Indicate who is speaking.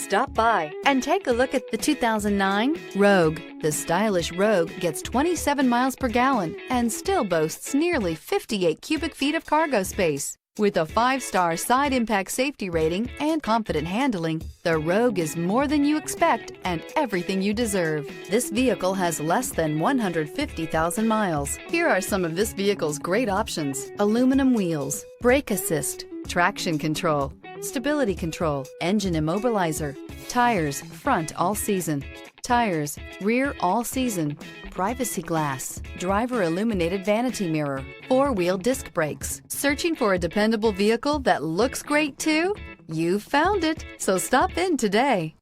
Speaker 1: Stop by and take a look at the 2009 Rogue. The stylish Rogue gets 27 miles per gallon and still boasts nearly 58 cubic feet of cargo space. With a 5-star side impact safety rating and confident handling, the Rogue is more than you expect and everything you deserve. This vehicle has less than 150,000 miles. Here are some of this vehicle's great options: aluminum wheels, brake assist, traction control, stability control, engine immobilizer, tires front all season, tires rear all season, privacy glass, driver illuminated vanity mirror, 4-wheel disc brakes. Searching for a dependable vehicle that looks great too? You found it, so stop in today.